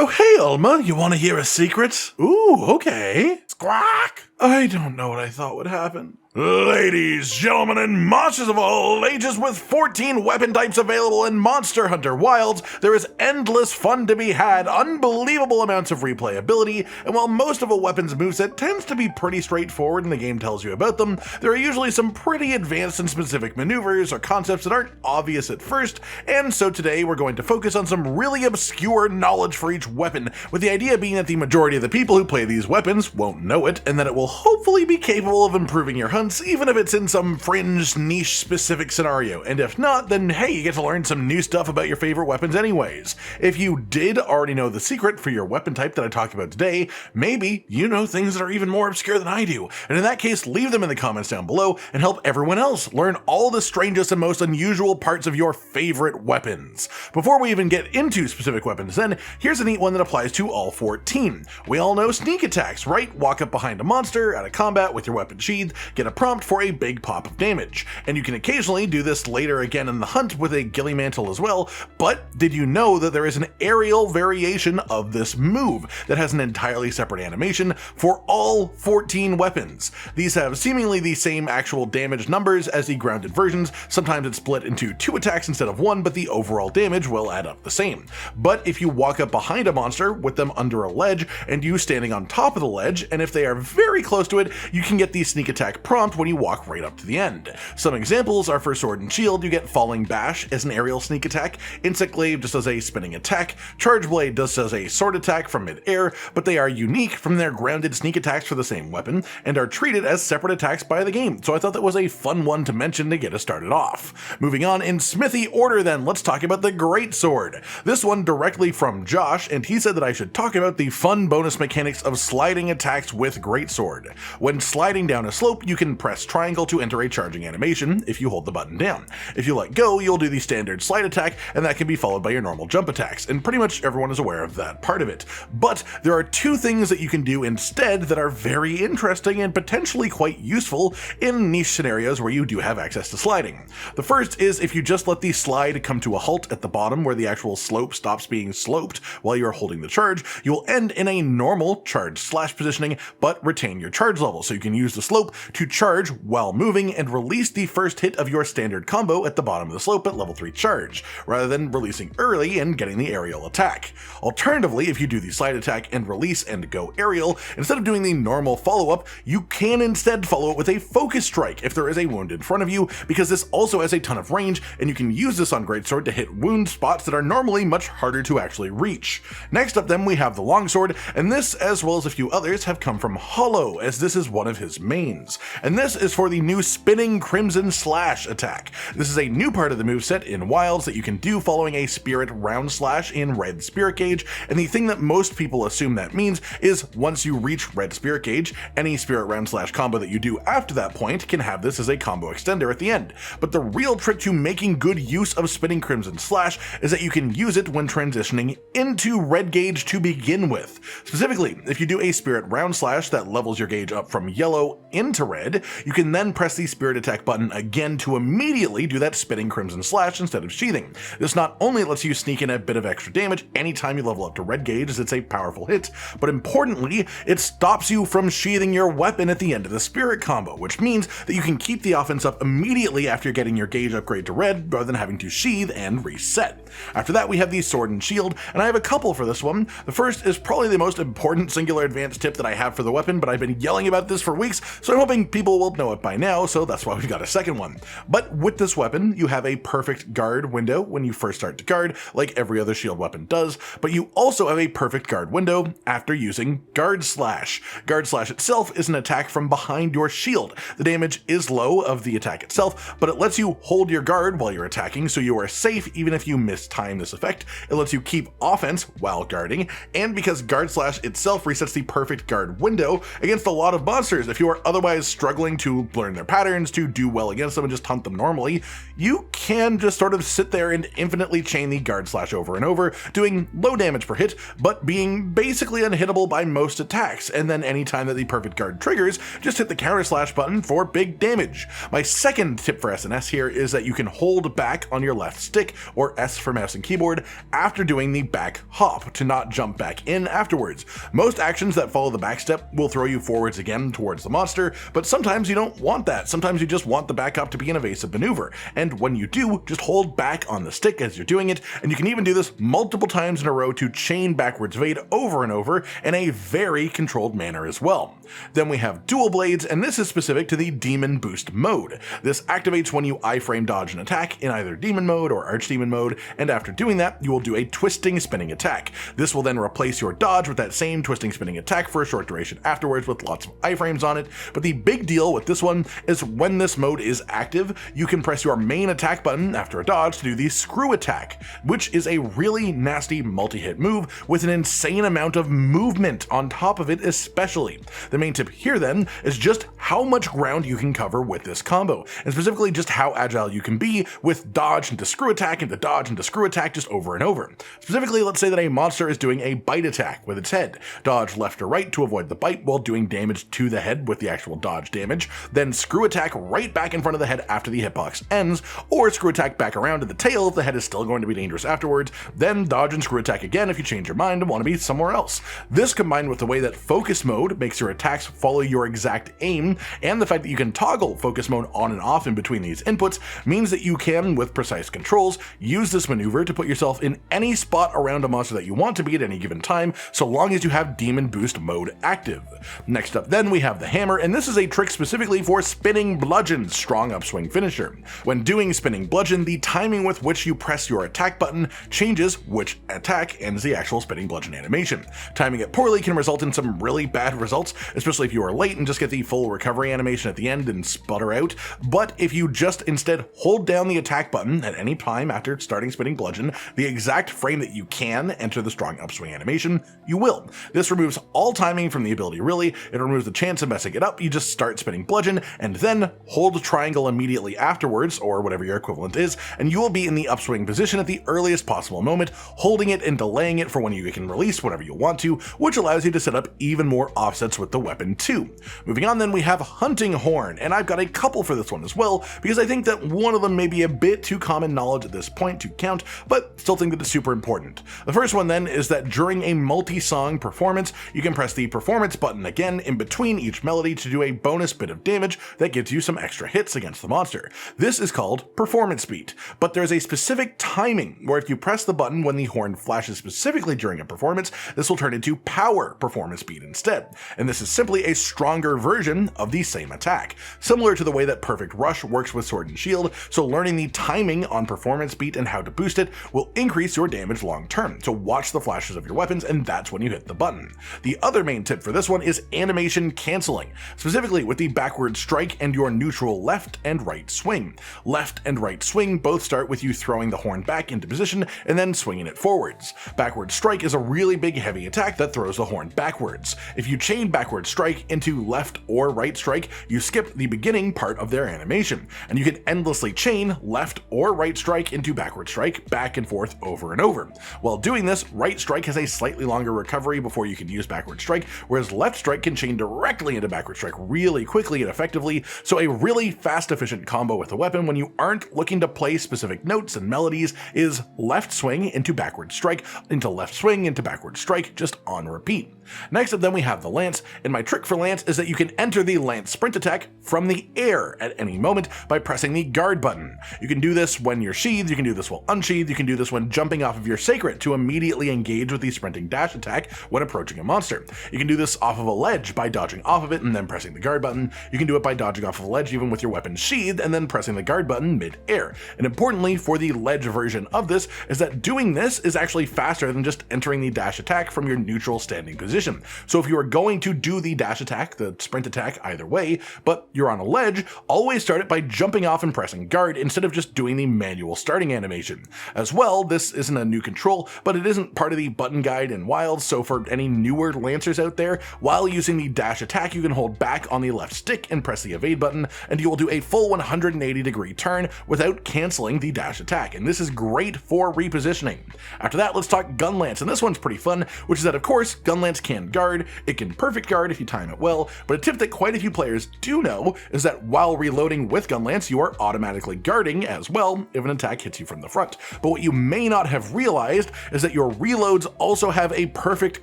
Oh, hey, Alma, you want to hear a secret? Ooh, okay. Squawk! I don't know what I thought would happen. Ladies, gentlemen, and monsters of all ages, with 14 weapon types available in Monster Hunter Wilds, there is endless fun to be had, unbelievable amounts of replayability, and while most of a weapon's moveset tends to be pretty straightforward and the game tells you about them, there are usually some pretty advanced and specific maneuvers or concepts that aren't obvious at first, and so today we're going to focus on some really obscure knowledge for each weapon, with the idea being that the majority of the people who play these weapons won't know it, and that it will hopefully be capable of improving your hunts, even if it's in some fringe, niche specific scenario, and if not, then hey, you get to learn some new stuff about your favorite weapons anyways. If you did already know the secret for your weapon type that I talked about today, maybe you know things that are even more obscure than I do, and in that case, leave them in the comments down below and help everyone else learn all the strangest and most unusual parts of your favorite weapons. Before we even get into specific weapons then, here's a neat one that applies to all 14. We all know sneak attacks, right? Walk up behind a monster out of combat with your weapon sheathed, get a prompt for a big pop of damage. And you can occasionally do this later again in the hunt with a ghillie mantle as well, but did you know that there is an aerial variation of this move that has an entirely separate animation for all 14 weapons? These have seemingly the same actual damage numbers as the grounded versions. Sometimes it's split into 2 attacks instead of 1, but the overall damage will add up the same. But if you walk up behind a monster with them under a ledge and you standing on top of the ledge, and if they are very close to it, you can get the sneak attack prompt when you walk right up to the end. Some examples are for sword and shield, you get falling bash as an aerial sneak attack, insect glaive just does a spinning attack, charge blade just does a sword attack from mid-air, but they are unique from their grounded sneak attacks for the same weapon, and are treated as separate attacks by the game, so I thought that was a fun one to mention to get us started off. Moving on in smithy order then, let's talk about the great sword. This one directly from Josh, and he said that I should talk about the fun bonus mechanics of sliding attacks with greatsword. When sliding down a slope, you can press triangle to enter a charging animation if you hold the button down. If you let go, you'll do the standard slide attack, and that can be followed by your normal jump attacks, and pretty much everyone is aware of that part of it. But there are 2 things that you can do instead that are very interesting and potentially quite useful in niche scenarios where you do have access to sliding. The first is if you just let the slide come to a halt at the bottom where the actual slope stops being sloped while you're holding the charge, you will end in a normal charge slash positioning, but retain your charge level, so you can use the slope to charge while moving and release the first hit of your standard combo at the bottom of the slope at level 3 charge, rather than releasing early and getting the aerial attack. Alternatively, if you do the slide attack and release and go aerial, instead of doing the normal follow-up, you can instead follow it with a focus strike if there is a wound in front of you, because this also has a ton of range, and you can use this on greatsword to hit wound spots that are normally much harder to actually reach. Next up then we have the longsword, and this as well as a few others have come from Hollow, as this is one of his mains. And this is for the new spinning crimson slash attack. This is a new part of the moveset in Wilds that you can do following a spirit round slash in red spirit gauge, and the thing that most people assume that means is once you reach red spirit gauge, any spirit round slash combo that you do after that point can have this as a combo extender at the end. But the real trick to making good use of spinning crimson slash is that you can use it when transitioning into red gauge to begin with. Specifically, if you do a spirit round slash that levels your gauge up from yellow into red, you can then press the spirit attack button again to immediately do that spinning crimson slash instead of sheathing. This not only lets you sneak in a bit of extra damage anytime you level up to red gauge, as it's a powerful hit, but importantly, it stops you from sheathing your weapon at the end of the spirit combo, which means that you can keep the offense up immediately after getting your gauge upgrade to red rather than having to sheath and reset. After that we have the sword and shield, and I have a couple for this one. The first is probably the most important singular advanced tip that I have for the weapon, but I've been yelling about this for weeks, so I'm hoping people will know it by now, so that's why we've got a second one. But with this weapon, you have a perfect guard window when you first start to guard, like every other shield weapon does, but you also have a perfect guard window after using Guard Slash. Guard Slash itself is an attack from behind your shield. The damage is low of the attack itself, but it lets you hold your guard while you're attacking, so you are safe even if you mistime this effect. It lets you keep offense while guarding, and because Guard Slash itself resets the perfect guard window against a lot of monsters if you are otherwise struggling struggling to learn their patterns, to do well against them and just hunt them normally, you can just sort of sit there and infinitely chain the guard slash over and over, doing low damage per hit, but being basically unhittable by most attacks, and then anytime that the perfect guard triggers, just hit the counter slash button for big damage. My second tip for SNS here is that you can hold back on your left stick, or S for mouse and keyboard, after doing the back hop to not jump back in afterwards. Most actions that follow the back step will throw you forwards again towards the monster, but sometimes you don't want that. Sometimes you just want the back hop to be an evasive maneuver, and when you do, just hold back on the stick as you're doing it, and you can even do this multiple times in a row to chain backwards evade over and over in a very controlled manner as well. Then we have dual blades, and this is specific to the demon boost mode. This activates when you iframe dodge an attack in either demon mode or archdemon mode, and after doing that, you will do a twisting spinning attack. This will then replace your dodge with that same twisting spinning attack for a short duration afterwards with lots of iframes on it, but the big deal with this one is when this mode is active, you can press your main attack button after a dodge to do the screw attack, which is a really nasty multi-hit move with an insane amount of movement on top of it especially. The main tip here then is just how much ground you can cover with this combo, and specifically just how agile you can be with dodge into screw attack into dodge into screw attack just over and over. Specifically, let's say that a monster is doing a bite attack with its head. Dodge left or right to avoid the bite while doing damage to the head with the actual dodge damage, then screw attack right back in front of the head after the hitbox ends, or screw attack back around to the tail if the head is still going to be dangerous afterwards, then dodge and screw attack again if you change your mind and want to be somewhere else. This combined with the way that focus mode makes your attacks follow your exact aim, and the fact that you can toggle focus mode on and off in between these inputs means that you can, with precise controls, use this maneuver to put yourself in any spot around a monster that you want to be at any given time, so long as you have demon boost mode active. Next up then we have the hammer, and this is a trick specifically for spinning bludgeon's strong upswing finisher. When doing spinning bludgeon, the timing with which you press your attack button changes which attack ends the actual spinning bludgeon animation. Timing it poorly can result in some really bad results, especially if you are late and just get the full recovery animation at the end and sputter out, but if you just instead hold down the attack button at any time after starting spinning bludgeon, the exact frame that you can enter the strong upswing animation, you will. This removes all timing from the ability really, it removes the chance of messing it up, you just start spinning bludgeon and then hold triangle immediately afterwards, or whatever your equivalent is, and you will be in the upswing position at the earliest possible moment, holding it and delaying it for when you can release whatever you want to, which allows you to set up even more offsets with the weapon too. Moving on then we have hunting horn, and I've got a couple for this one as well, because I think that one of them may be a bit too common knowledge at this point to count, but still think that it's super important. The first one then is that during a multi-song performance, you can press the performance button again in between each melody to do a bonus bit of damage that gives you some extra hits against the monster. This is called performance beat, but there's a specific timing where if you press the button when the horn flashes specifically during a performance, this will turn into power performance beat instead, and this is simply a stronger version of the same attack, similar to the way that perfect rush works with sword and shield. So learning the timing on performance beat and how to boost it will increase your damage long term, so watch the flashes of your weapons and that's when you hit the button. The other main tip for this one is animation canceling, specifically with the backward strike and your neutral left and right swing. Left and right swing both start with you throwing the horn back into position and then swinging it forwards. Backward strike is a really big heavy attack that throws the horn backwards. If you chain backward strike into left or right strike, you skip the beginning part of their animation, and you can endlessly chain left or right strike into backward strike back and forth over and over. While doing this, right strike has a slightly longer recovery before you can use backward strike, whereas left strike can chain directly into backward strike really quickly and effectively, so a really fast efficient combo with the weapon when you aren't looking to play specific notes and melodies is left swing into backward strike, into left swing into backward strike, just on repeat. Next up then we have the lance, and my trick for lance is that you can enter the lance sprint attack from the air at any moment by pressing the guard button. You can do this when you're sheathed, you can do this while unsheathed, you can do this when jumping off of your seikret to immediately engage with the sprinting dash attack when approaching a monster. You can do this off of a ledge by dodging off of it and then pressing the guard button. You can do it by dodging off of a ledge even with your weapon sheathed and then pressing the guard button mid-air. And importantly for the ledge version of this is that doing this is actually faster than just entering the dash attack from your neutral standing position. So if you are going to do the dash attack, the sprint attack either way, but you're on a ledge, always start it by jumping off and pressing guard instead of just doing the manual starting animation. As well, this isn't a new control, but it isn't part of the button guide in Wilds, so for any newer lancers out there, while using the dash attack you can hold back on the left left stick and press the evade button, and you will do a full 180-degree turn without canceling the dash attack, and this is great for repositioning. After that, let's talk Gunlance, and this one's pretty fun, which is that of course, Gunlance can guard, it can perfect guard if you time it well, but a tip that quite a few players do know is that while reloading with Gunlance, you are automatically guarding as well if an attack hits you from the front. But what you may not have realized is that your reloads also have a perfect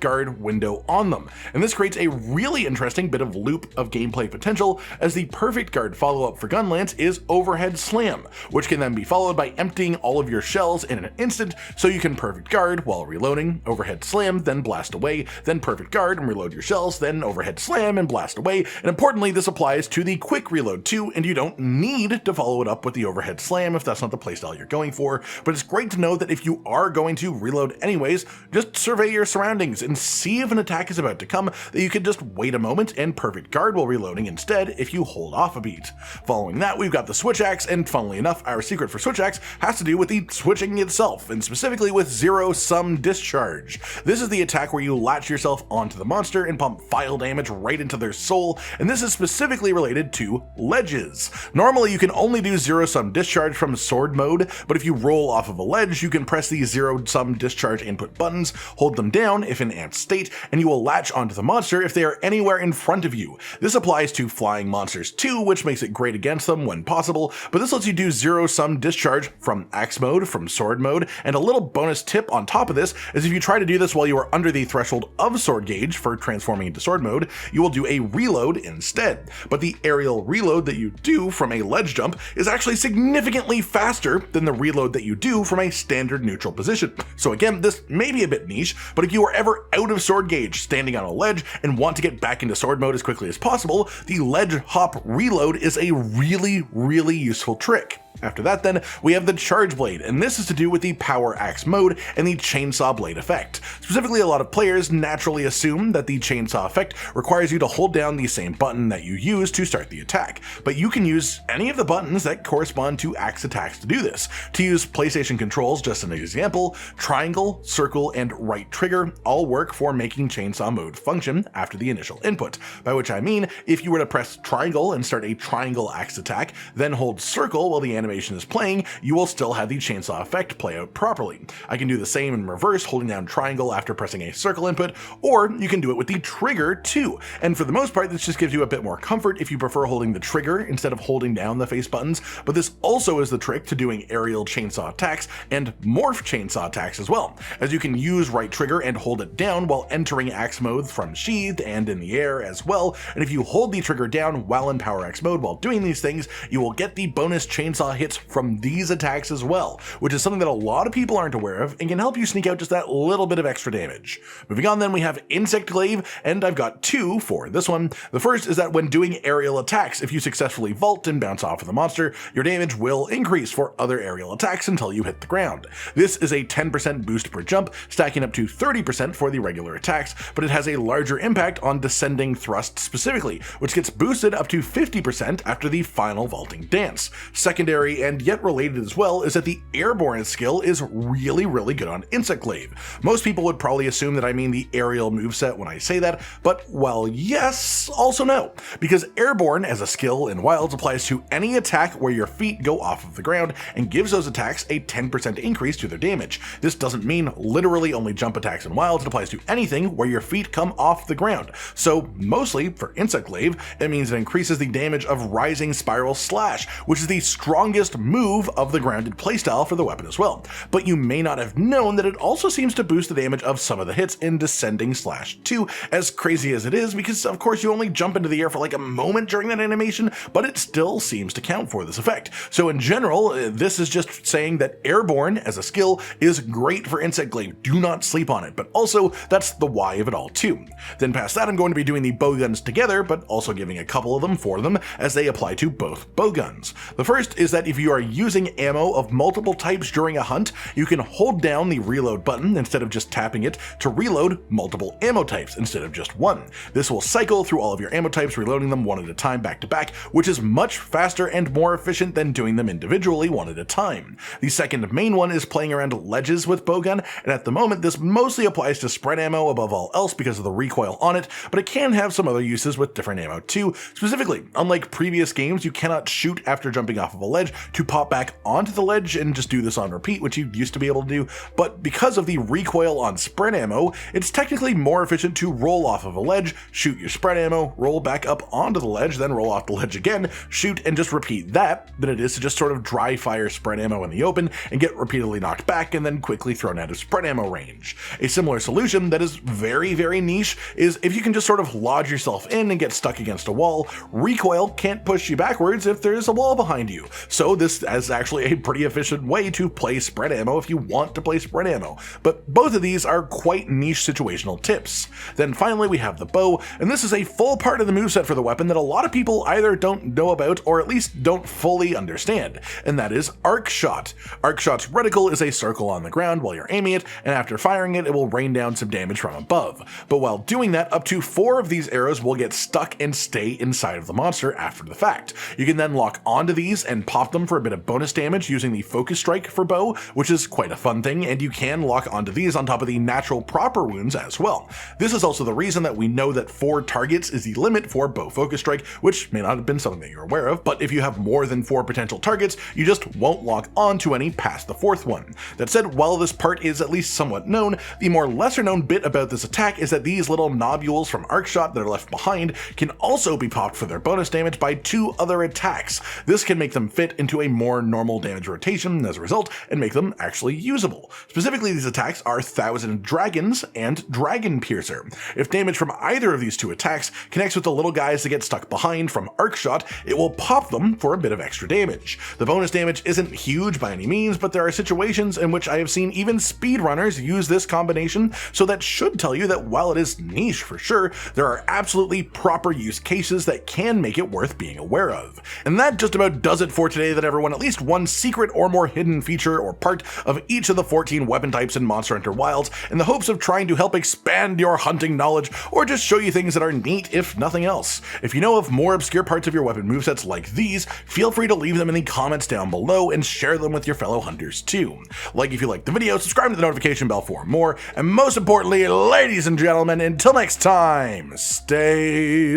guard window on them, and this creates a really interesting bit of loop of gameplay potential, as the perfect guard follow-up for Gunlance is overhead slam, which can then be followed by emptying all of your shells in an instant, so you can perfect guard while reloading, overhead slam, then blast away, then perfect guard and reload your shells, then overhead slam and blast away, and importantly this applies to the quick reload too, and you don't need to follow it up with the overhead slam if that's not the playstyle you're going for, but it's great to know that if you are going to reload anyways, just survey your surroundings and see if an attack is about to come, that you could just wait a moment and perfect guard while reloading instead if you hold off a beat. Following that, we've got the switch axe, and funnily enough, our secret for switch axe has to do with the switching itself, and specifically with zero-sum discharge. This is the attack where you latch yourself onto the monster and pump file damage right into their soul, and this is specifically related to ledges. Normally you can only do zero-sum discharge from sword mode, but if you roll off of a ledge, you can press the zero-sum discharge input buttons, hold them down if in amped state, and you will latch onto the monster if they are anywhere in front of you. This applies to flying monsters too, which makes it great against them when possible, but this lets you do zero-sum discharge from axe mode, from sword mode, and a little bonus tip on top of this is if you try to do this while you are under the threshold of sword gauge for transforming into sword mode, you will do a reload instead. But the aerial reload that you do from a ledge jump is actually significantly faster than the reload that you do from a standard neutral position. So again, this may be a bit niche, but if you are ever out of sword gauge standing on a ledge and want to get back into sword mode as quickly as possible, the ledge hop reload is a really useful trick. After that then, we have the charge blade, and this is to do with the power axe mode and the chainsaw blade effect. Specifically, a lot of players naturally assume that the chainsaw effect requires you to hold down the same button that you use to start the attack, but you can use any of the buttons that correspond to axe attacks to do this. To use PlayStation controls, just an example, triangle, circle, and right trigger all work for making chainsaw mode function after the initial input, by which I mean if you were to press triangle and start a triangle axe attack, then hold circle while the animation is playing, you will still have the chainsaw effect play out properly. I can do the same in reverse, holding down triangle after pressing a circle input, or you can do it with the trigger too. And for the most part, this just gives you a bit more comfort if you prefer holding the trigger instead of holding down the face buttons, but this also is the trick to doing aerial chainsaw attacks and morph chainsaw attacks as well, as you can use right trigger and hold it down while entering axe mode from sheathed and in the air as well, and if you hold the trigger down while in power axe mode while doing these things, you will get the bonus chainsaw hits from these attacks as well, which is something that a lot of people aren't aware of and can help you sneak out just that little bit of extra damage. Moving on then, we have insect glaive, and I've got two for this one. The first is that when doing aerial attacks, if you successfully vault and bounce off of the monster, your damage will increase for other aerial attacks until you hit the ground. This is a 10% boost per jump, stacking up to 30% for the regular attacks, but it has a larger impact on descending thrust specifically, which gets boosted up to 50% after the final vaulting dance. Secondary and yet related as well is that the airborne skill is really good on insect glaive. Most people would probably assume that I mean the aerial moveset when I say that, but while yes, also no, because airborne as a skill in Wilds applies to any attack where your feet go off of the ground and gives those attacks a 10% increase to their damage. This doesn't mean literally only jump attacks in Wilds, it applies to anything where your feet come off the ground. So mostly for insect glaive, it means it increases the damage of rising spiral slash, which is the strongest move of the grounded playstyle for the weapon as well. But you may not have known that it also seems to boost the damage of some of the hits in descending slash too, as crazy as it is, because of course you only jump into the air for like a moment during that animation, but it still seems to count for this effect. So in general, this is just saying that airborne as a skill is great for insect glaive. Do not sleep on it, but also that's the why of it all too. Then past that, I'm going to be doing the bowguns together, but also giving a couple of them for them as they apply to both bowguns. The first is that if you are using ammo of multiple types during a hunt, you can hold down the reload button instead of just tapping it to reload multiple ammo types instead of just one. This will cycle through all of your ammo types, reloading them one at a time back to back, which is much faster and more efficient than doing them individually one at a time. The second main one is playing around ledges with Bowgun, and at the moment this mostly applies to spread ammo above all else because of the recoil on it, but it can have some other uses with different ammo too. Specifically, unlike previous games, you cannot shoot after jumping off of a ledge to pop back onto the ledge and just do this on repeat, which you used to be able to do, but because of the recoil on spread ammo, it's technically more efficient to roll off of a ledge, shoot your spread ammo, roll back up onto the ledge, then roll off the ledge again, shoot, and just repeat that than it is to just sort of dry fire spread ammo in the open and get repeatedly knocked back and then quickly thrown out of spread ammo range. A similar solution that is very, very niche is if you can just sort of lodge yourself in and get stuck against a wall, recoil can't push you backwards if there's a wall behind you. So this is actually a pretty efficient way to play spread ammo if you want to play spread ammo. But both of these are quite niche situational tips. Then finally we have the bow, and this is a full part of the moveset for the weapon that a lot of people either don't know about or at least don't fully understand, and that is arc shot. Arc shot's reticle is a circle on the ground while you're aiming it, and after firing it, it will rain down some damage from above. But while doing that, up to 4 of these arrows will get stuck and stay inside of the monster after the fact. You can then lock onto these and pop them for a bit of bonus damage using the focus strike for bow, which is quite a fun thing, and you can lock onto these on top of the natural proper wounds as well. This is also the reason that we know that 4 targets is the limit for bow focus strike, which may not have been something that you're aware of, but if you have more than 4 potential targets, you just won't lock onto any past the 4th one. That said, while this part is at least somewhat known, the more lesser known bit about this attack is that these little nodules from arc shot that are left behind can also be popped for their bonus damage by 2 other attacks. This can make them fit into a more normal damage rotation as a result and make them actually usable. Specifically, these attacks are Thousand Dragons and Dragon Piercer. If damage from either of these 2 attacks connects with the little guys that get stuck behind from arc shot, it will pop them for a bit of extra damage. The bonus damage isn't huge by any means, but there are situations in which I have seen even speedrunners use this combination, so that should tell you that while it is niche for sure, there are absolutely proper use cases that can make it worth being aware of. And that just about does it for today. That everyone at least one secret or more hidden feature or part of each of the 14 weapon types in Monster Hunter Wilds in the hopes of trying to help expand your hunting knowledge or just show you things that are neat if nothing else. If you know of more obscure parts of your weapon movesets like these, feel free to leave them in the comments down below and share them with your fellow hunters too. Like if you liked the video, subscribe to the notification bell for more, and most importantly, ladies and gentlemen, until next time, stay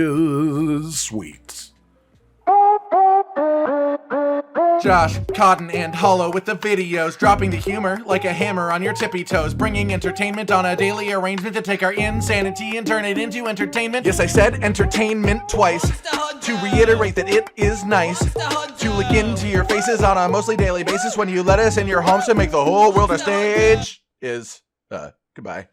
sweet. Josh, Cotton, and Hollow with the videos, dropping the humor like a hammer on your tippy toes, bringing entertainment on a daily arrangement to take our insanity and turn it into entertainment. Yes, I said entertainment twice, to reiterate that it is nice to look into your faces on a mostly daily basis when you let us in your homes to make the whole world our stage. Goodbye.